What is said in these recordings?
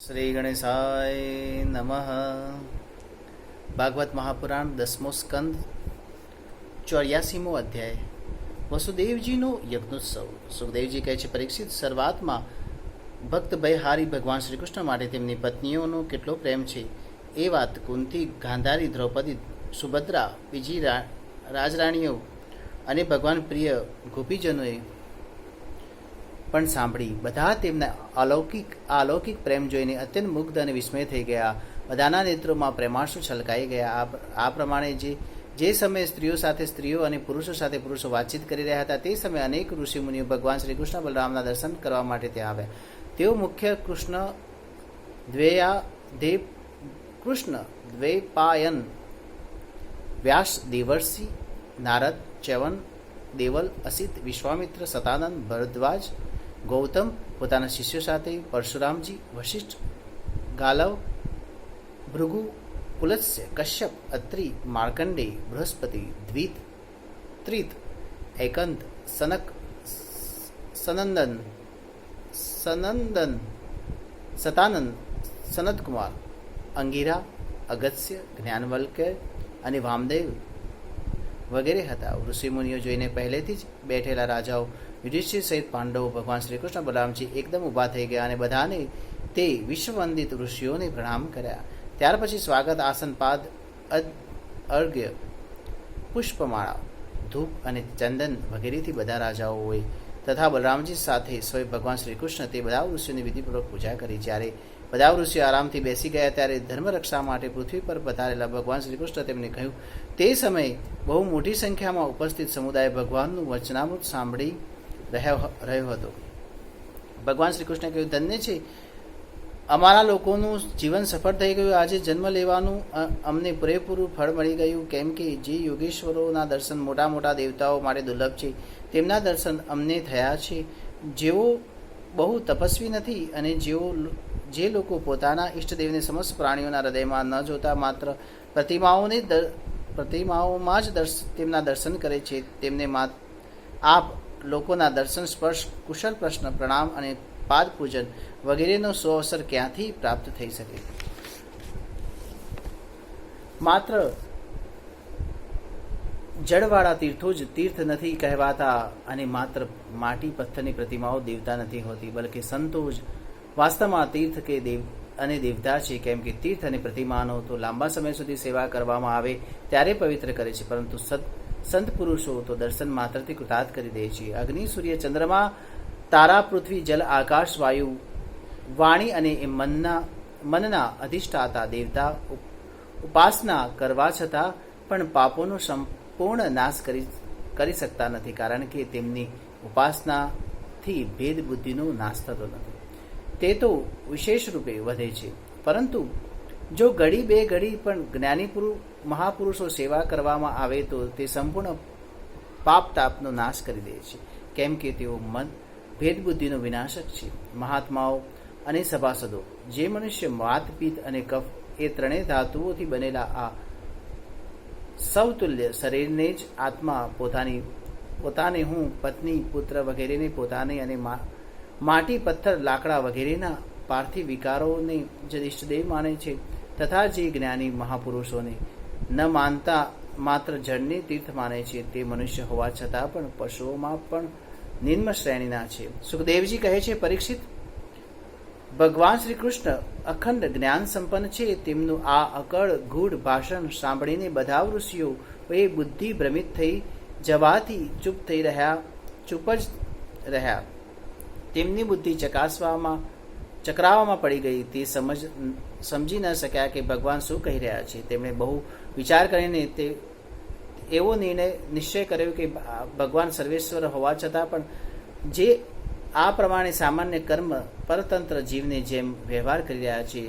શ્રી ગણેશાય નમઃ. ભાગવત મહાપુરાણ 10મો સ્કંદ 84મો અધ્યાય. વસુદેવજીનો યજ્ઞોત્સવ. સુખદેવજી કહે છે, પરીક્ષિત, શરૂઆતમાં ભક્ત ભયહારી ભગવાન શ્રી કૃષ્ણ માટે તેમની પત્નીઓનો કેટલો પ્રેમ છે એ વાત કુંતી, ગાંધારી, દ્રૌપદી, સુભદ્રા, બીજી રાજરાણીઓ અને ભગવાન પ્રિય ગોપીજનોએ પણ સાંભળી. બધા તેમના અલૌકિક પ્રેમ જોઈને અત્યંત મુગ્ધ અને વિસ્મય થઈ ગયા. બધાના નેત્રોમાં પ્રેમાંશુ છલકાઈ ગયા. આ પ્રમાણે જે સમયે સ્ત્રીઓ સાથે સ્ત્રીઓ અને પુરુષો સાથે પુરુષો વાતચીત કરી રહ્યા હતા, તે સમયે અનેક ઋષિ મુનિઓ ભગવાન શ્રી કૃષ્ણ બલરામના દર્શન કરવા માટે ત્યાં આવ્યા. તેઓ મુખ્ય કૃષ્ણ દ્વૈપાયન, વ્યાસ, દેવર્ષિ, નારદ, ચ્યવન, દેવલ, અસિત, વિશ્વામિત્ર, સતાનંદ, ભરદ્વાજ, ગૌતમ પોતાના શિષ્યો સાથે, પરશુરામજી, વશિષ્ઠ, ગાલવ, ભૃગુ, પુલત્સ્ય, કશ્યપ, અત્રિ, માર્કંડે, બૃહસ્પતિ, ત્રિત, એકંત, સનક, સતાનંદ, સનતકુમાર, અંગિરા, અગત્ય, જ્ઞાનવલ્ક્ય અને વામદેવ વગેરે હતા. ઋષિમુનિઓ જોઈને પહેલેથી જ બેઠેલા રાજાઓ યુધિષ્ઠિર સહિત પાંડવો, ભગવાન શ્રી કૃષ્ણ બલરામજી એકદમ ઊભા થઈ ગયા અને બધાને તે વિશ્વવંદિત ઋષિઓને પ્રણામ કર્યા. ત્યાર પછી સ્વાગત આસન, પાદ, અર્ઘ્ય, પુષ્પમાળા, ધૂપ અને ચંદન વગેરેથી બધા રાજાઓએ તથા બલરામજી સાથે સ્વયં ભગવાન શ્રી કૃષ્ણ તે બધા ઋષિઓની વિધિપૂર્વક પૂજા કરી. જ્યારે બધા ઋષિઓ આરામથી બેસી ગયા ત્યારે ધર્મરક્ષા માટે પૃથ્વી પર પધારેલા ભગવાન શ્રી કૃષ્ણ તેમને કહ્યું. તે સમયે બહુ મોટી સંખ્યામાં ઉપસ્થિત સમુદાય ભગવાનનું વચનામૃત સાંભળી રહ્યો હતો. ભગવાન શ્રી કૃષ્ણે કહ્યું, ધન્ય છે અમારા લોકોનું જીવન સફળ થઈ ગયું. આજે જન્મ લેવાનું અમને પૂરેપૂરું ફળ મળી ગયું, કેમ કે જે યોગેશ્વરોના દર્શન મોટા મોટા દેવતાઓ માટે દુર્લભ છે, તેમના દર્શન અમને થયા છે. જેઓ બહુ તપસ્વી નથી અને જે લોકો પોતાના ઈષ્ટદેવને સમસ્ત પ્રાણીઓના હૃદયમાં ન જોતા માત્ર પ્રતિમાઓમાં જ તેમના દર્શન કરે છે, તેમને આપ લોકોના દર્શન, સ્પર્શ, કુશળ પ્રશ્ન, પ્રણામ અને પાદ પૂજન વગેરેનો સો અવસર ક્યાંથી પ્રાપ્ત થઈ શકે? માત્ર જળવાળા તીર્થો જ તીર્થ નથી કહેવાતા અને માત્ર માટી પથ્થરની પ્રતિમાઓ દેવતા નથી હોતી, બલકે સંતો જ વાસ્તવમાં તીર્થ કે દેવતા છે. કેમ કે તીર્થ અને પ્રતિમાનો તો લાંબા સમય સુધી સેવા કરવામાં આવે ત્યારે પવિત્ર કરે છે, પરંતુ સંત પુરુષો તો દર્શન માત્રથી કૃતાર્થ કરી દે છે. અગ્નિ, સૂર્ય, ચંદ્રમા, તારા, પૃથ્વી, જલ, આકાશ, વાયુ, વાણી અને મનના અધિષ્ઠાતા દેવતા ઉપાસના કરવા છતાં પણ પાપોનો સંપૂર્ણ નાશ કરી શકતા નથી, કારણ કે તેમની ઉપાસનાથી ભેદ બુદ્ધિનો નાશ થતો નથી. તે તો વિશેષ રૂપે વધે છે. પરંતુ જો ઘડી બે ઘડી પણ જ્ઞાની મહાપુરુષો સેવા કરવામાં આવે તો તે સંપૂર્ણ પાપ તાપનો નાશ કરી દે છે, કેમ કે તેઓ ભેદ બુદ્ધિનો વિનાશક છે. મહાત્માઓ અને સભાસદો, જે મનુષ્ય વાત, પિત્ત અને કફ એ ત્રણેય ધાતુઓથી બનેલા આ સૌતુલ્ય શરીરને જ આત્મા પોતાને હું, પત્ની, પુત્ર વગેરેને પોતાને અને માટી, પથ્થર, લાકડા વગેરેના પાર્થિવ વિકારોને જ ઇષ્ટદેવ માને છે, તથા જે જ્ઞાની મહાપુરુષોને ન માનતા માત્ર જળને તીર્થ માને છે, તે મનુષ્ય હોવા છતાં પણ પશુઓમાં પણ નિમ્ન શ્રેણીના છે. સુખદેવજી કહે છે, પરીક્ષિત, ભગવાન શ્રી કૃષ્ણ અખંડ જ્ઞાન સંપન્ન છે. તેમનું આ અકળ ગૂઢ ભાષણ સાંભળીને બધા ઋષિઓ એ બુદ્ધિ ભ્રમિત થઈ જવાથી ચૂપ જ રહ્યા. તેમની બુદ્ધિ ચક્રાવામાં પડી ગઈ. તે સમજી ન શક્યા કે ભગવાન શું કહી રહ્યા છે. તેમણે બહુ વિચાર કરીને એવો નિશ્ચય કર્યો કે ભગવાન સર્વેશ્વર હોવા છતાં પણ જે આ પ્રમાણે સામાન્ય કર્મ પરતંત્ર જીવને જેમ વ્યવહાર કરી રહ્યા છે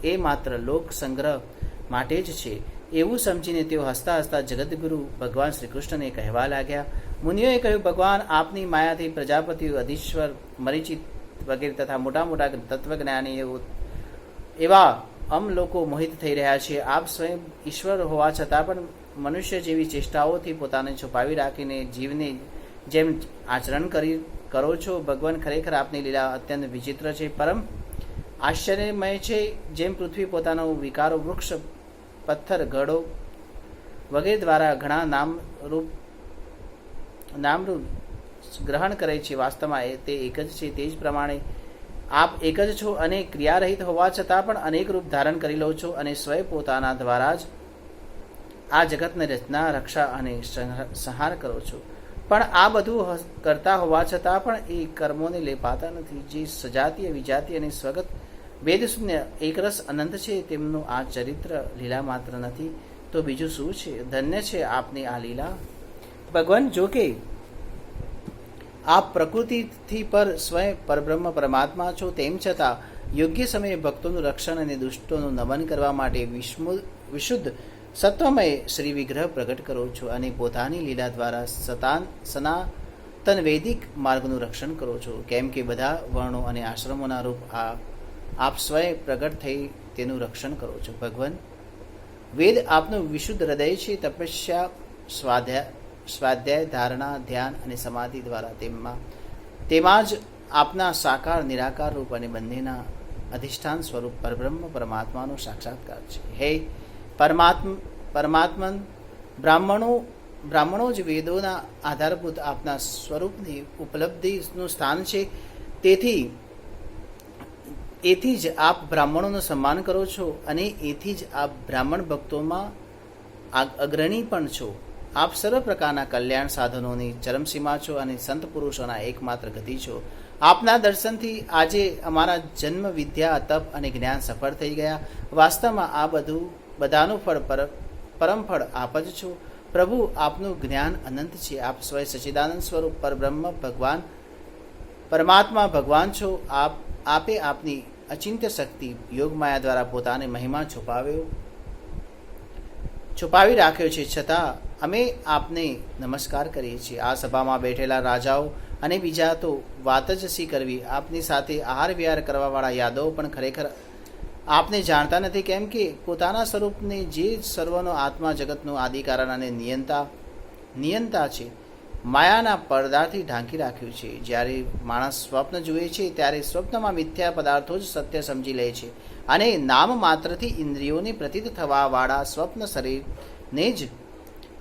એ માત્ર લોક સંગ્રહ માટે જ છે, એવું સમજીને તેઓ હસતા હસતા જગદગુરુ ભગવાન શ્રી કૃષ્ણને કહેવા લાગ્યા. મુનિઓએ કહ્યું, ભગવાન આપની માયાથી પ્રજાપતિઓ, અધીશ્વર, મરીચિત વગેરે તથા મોટા મોટા તત્વજ્ઞાની એવા લોકો મોહિત થઈ રહ્યા છે. આપ સ્વયં ઈશ્વર હોવા છતાં પણ મનુષ્ય જેવી ચેષ્ટાઓથી પોતાને છુપાવી રાખીને જીવને જેમ આચરણ કરો છો. ભગવાન, ખરેખર આપની લીલા અત્યંત વિચિત્ર છે. પરમ આશ્ચર્યમય છે. જેમ પૃથ્વી પોતાનો વિકારો વૃક્ષ, પથ્થર, ઘડો વગેરે દ્વારા ઘણા નામરૂપ ગ્રહણ કરે છે, વાસ્તવમાં તે એક જ છે. તે જ પ્રમાણે આપ એક જ છો અને ક્રિયારહિત હોવા છતાં પણ અનેક રૂપ ધારણ કરી લો છો અને સ્વયં પોતાના દ્વારા જ આ જગતની રચના, રક્ષા અને સંહાર કરો છો. પણ આ બધું કરતા હોવા છતાં પણ એ કર્મોને લેપાતા નથી, જે સજાતીય, વિજાતીય અને સ્વગત વેદશૂન્ય એકરસ અનંત છે. તેમનું આ ચરિત્ર લીલા માત્ર નથી તો બીજું શું છે? ધન્ય છે આપની આ લીલા. ભગવાન, જો કે આપ પ્રકૃતિથી પર સ્વયં પરબ્રહ્મ પરમાત્મા છો, તેમ છતાં યોગ્ય સમયે ભક્તોનું રક્ષણ અને દુષ્ટોનું નમન કરવા માટે વિશુદ્ધ સત્વમય શ્રી વિગ્રહ પ્રગટ કરો છો અને પોતાની લીલા દ્વારા સનાતન વૈદિક માર્ગનું રક્ષણ કરો છો. કેમ કે બધા વર્ણો અને આશ્રમોના રૂપ આપ સ્વયં પ્રગટ થઈ તેનું રક્ષણ કરો છો. ભગવાન, વેદ આપનું વિશુદ્ધ હૃદય છે. તપસ્યા, સ્વાધ્યાય, ધારણા, ધ્યાન અને સમાધિ દ્વારા તેમાં જ આપના સાકાર, નિરાકાર રૂપ અને બંનેના અધિષ્ઠાન સ્વરૂપ પરબ્રહ્મ પરમાત્માનો સાક્ષાત્કાર છે. હે પરમાત્મન, બ્રાહ્મણો જ વેદોના આધારભૂત આપના સ્વરૂપની ઉપલબ્ધિનું સ્થાન છે. એથી જ આપ બ્રાહ્મણોનું સન્માન કરો છો અને એથી જ આપ બ્રાહ્મણ ભક્તોમાં અગ્રણી પણ છો. આપ સર્વ પ્રકારના કલ્યાણ સાધનોની ચરમસીમા છો અને સંત પુરુષોના એકમાત્ર ગતિ છો. આપના દર્શનથી આજે અમારા જન્મ, વિદ્યા, તપ અને જ્ઞાન સફળ થઈ ગયા. વાસ્તવમાં આ બધાનું ફળ પરમ ફળ આપ જ છો. પ્રભુ, આપનું જ્ઞાન અનંત છે. આપ સ્વયં સચ્ચિદાનંદ સ્વરૂપ પરબ્રહ્મ પરમાત્મા ભગવાન છો. આપે આપની અચિંત્ય શક્તિ યોગમાયા દ્વારા પોતાની મહિમા છુપાવી રાખ્યો છે. છતાં અમે આપને નમસ્કાર કરીએ છીએ. આ સભામાં બેઠેલા રાજાઓ અને બીજા તો વાત જ શી કરવી, આપની સાથે આહાર વિહાર કરવાવાળા યાદવો પણ ખરેખર આપને જાણતા નથી. કેમ કે પોતાના સ્વરૂપને જે સર્વનો આત્મા, જગતનું આદિકારણ અને નિયંતા છે, માયાના પડદાથી ઢાંકી રાખ્યું છે. જ્યારે માણસ સ્વપ્ન જુએ છે ત્યારે સ્વપ્નમાં મિથ્યા પદાર્થો જ સત્ય સમજી લે છે અને નામ માત્રથી ઇન્દ્રિયોને પ્રતીત થવાવાળા સ્વપ્ન શરીરને જ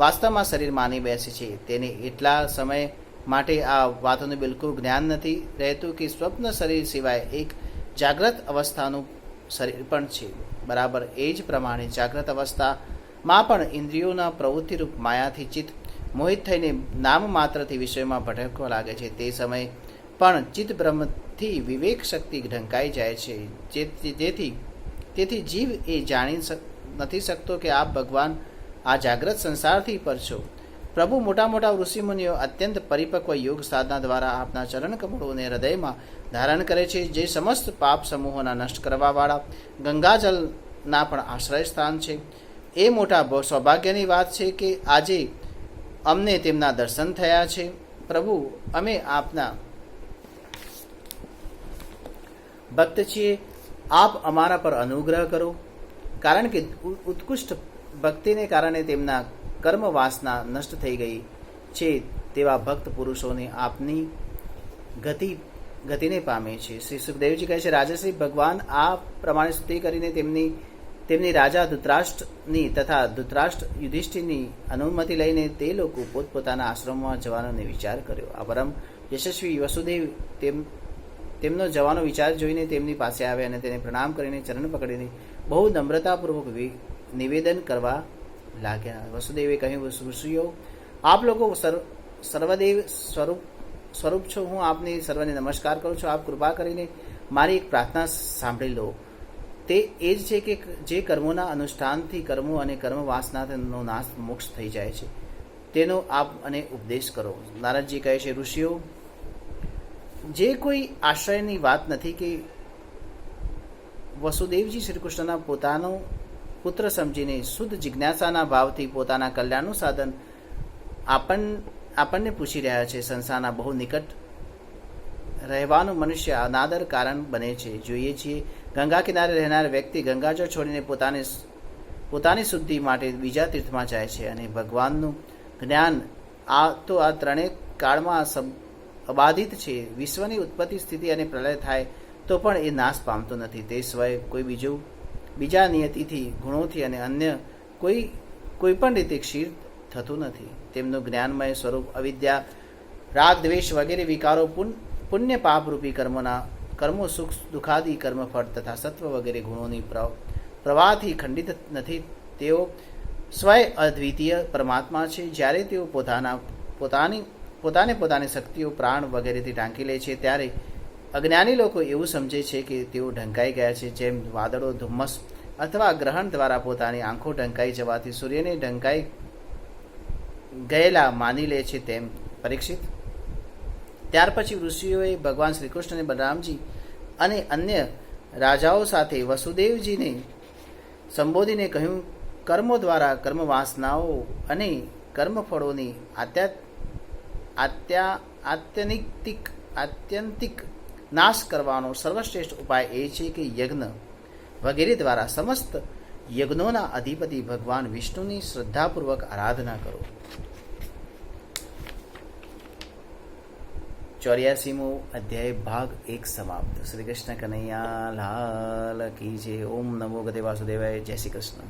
વાસ્તવમાં શરીર માની બેસે છે. તેને એટલા સમય માટે આ વાતોનું બિલકુલ જ્ઞાન નથી રહેતું કે સ્વપ્ન શરીર સિવાય એક જાગ્રત અવસ્થાનું શરીર પણ છે. બરાબર એ જ પ્રમાણે જાગ્રત અવસ્થામાં પણ ઇન્દ્રિયોના પ્રવૃત્તિરૂપ માયાથી ચિત્ત મોહિત થઈને નામ માત્રથી વિષયમાં ભટકવા લાગે છે. તે સમય પણ ચિત્ત બ્રહ્મથી વિવેક શક્તિ ઢંકાઈ જાય છે. તેથી જીવ એ જાણી નથી શકતો કે આપ ભગવાન આ જાગ્રત સંસારથી પર છો. પ્રભુ, મોટા મોટા ઋષિમુનિઓ અત્યંત પરિપક્વ યોગ સાધના દ્વારા આપના ચરણ કમળોને હૃદયમાં ધારણ કરે છે, જે સમસ્ત પાપ સમૂહોના નષ્ટ કરવાવાળા ગંગાજલના પણ આશ્રય સ્થાન છે. એ મોટા સૌભાગ્યની વાત છે કે આજે અમને તેમના દર્શન થયા છે. પ્રભુ, અમે આપના ભક્ત છીએ. આપ અમારા પર અનુગ્રહ કરો. કારણ કે ઉત્કૃષ્ટ ભક્તિને કારણે તેમના કર્મ વાસના નષ્ટ થઈ ગઈ છે તેવા ભક્ત પુરુષોને આપની ગતિને પામે છે. શ્રી સુખદેવજી કહે છે, રાજશ્રી ભગવાન આ પ્રમાણે સ્તુતિ કરીને તેમની રાજા ધૃતરાષ્ટ્રની તથા ધૃતરાષ્ટ્ર યુધિષ્ઠિરની અનુમતિ લઈને તે લોકો પોતપોતાના આશ્રમમાં જવાનો વિચાર કર્યો. આ પરમ યશસ્વી વસુદેવ તેમનો જવાનો વિચાર જોઈને તેમની પાસે આવ્યા અને તેને પ્રણામ કરીને ચરણ પકડીને બહુ નમ્રતાપૂર્વક નિવેદન કરવા લાગ્યા. વસુદેવે કહ્યું, ઋષિઓ, આપ લોકો સર્વદેવ સ્વરૂપ છો. હું આપને સર્વને નમસ્કાર કરું છું. આપ કૃપા કરીને મારી એક પ્રાર્થના સાંભળી લો. તે એ જ છે કે જે કર્મોના અનુષ્ઠાનથી કર્મો અને કર્મ વાસનાનો નાશ મોક્ષ થઈ જાય છે તેનો આપ મને ઉપદેશ કરો. નારદજી કહે છે, ઋષિઓ, જે કોઈ આશ્રયની વાત નથી કે વસુદેવજી શ્રીકૃષ્ણના પોતાનો પુત્ર સમજીને શુદ્ધ જિજ્ઞાસાના ભાવથી પોતાના કલ્યાણનું સાધન આપણને પૂછી રહ્યા છે. સંસારના બહુ નિકટ રહેવાનું મનુષ્ય અનાદર કારણ બને છે. જોઈએ છીએ, ગંગા કિનારે રહેનાર વ્યક્તિ ગંગાજળ છોડીને પોતાની શુદ્ધિ માટે બીજા તીર્થમાં જાય છે અને ભગવાનનું જ્ઞાન આ ત્રણેય કાળમાં અબાધિત છે. વિશ્વની ઉત્પત્તિ, સ્થિતિ અને પ્રલય થાય તો પણ એ નાશ પામતો નથી. તે સિવાય કોઈ બીજા નિયતિથી, ગુણોથી અને અન્ય કોઈ પણ રીતે ક્ષીણ થતું નથી. તેમનું જ્ઞાનમય સ્વરૂપ અવિદ્યા, રાગ, દ્વેષ વગેરે વિકારો પુણ્ય પાપરૂપી કર્મો સુખ દુઃખાદી કર્મફળ તથા સત્વ વગેરે ગુણોની પ્રવાહથી ખંડિત નથી. તેઓ સ્વયં અદ્વિતીય પરમાત્મા છે. જ્યારે તેઓ પોતાની શક્તિઓ, પ્રાણ વગેરેથી ઢાંકી લે છે ત્યારે અજ્ઞાની લોકો એવું સમજે છે કે તેઓ ઢંકાઈ ગયા છે. જેમ વાદળો, ધુમ્મસ અથવા ગ્રહણ દ્વારા પોતાની આંખો ઢંકાઈ જવાથી સૂર્યને ઢંકાઈ ગયેલા માની લે છે તેમ. પરીક્ષિત, ત્યાર પછી ઋષિઓએ ભગવાન શ્રી કૃષ્ણને, બલરામજી અને અન્ય રાજાઓ સાથે વસુદેવજીને સંબોધીને કહ્યું, કર્મો દ્વારા કર્મ વાસનાઓ અને કર્મફળોની આત્યંતિક નાશ કરવાનો સર્વશ્રેષ્ઠ ઉપાય એ છે કે યજ્ઞ વગેરે દ્વારા સમસ્ત યજ્ઞોના અધિપતિ ભગવાન વિષ્ણુની શ્રદ્ધાપૂર્વક આરાધના કરો. 84મો અધ્યાય ભાગ 1 સમાપ્ત. શ્રી કૃષ્ણ કનૈયા લાલ કી જય. ઓમ નમો ભગવતે વાસુદેવાય. જય શ્રી કૃષ્ણ.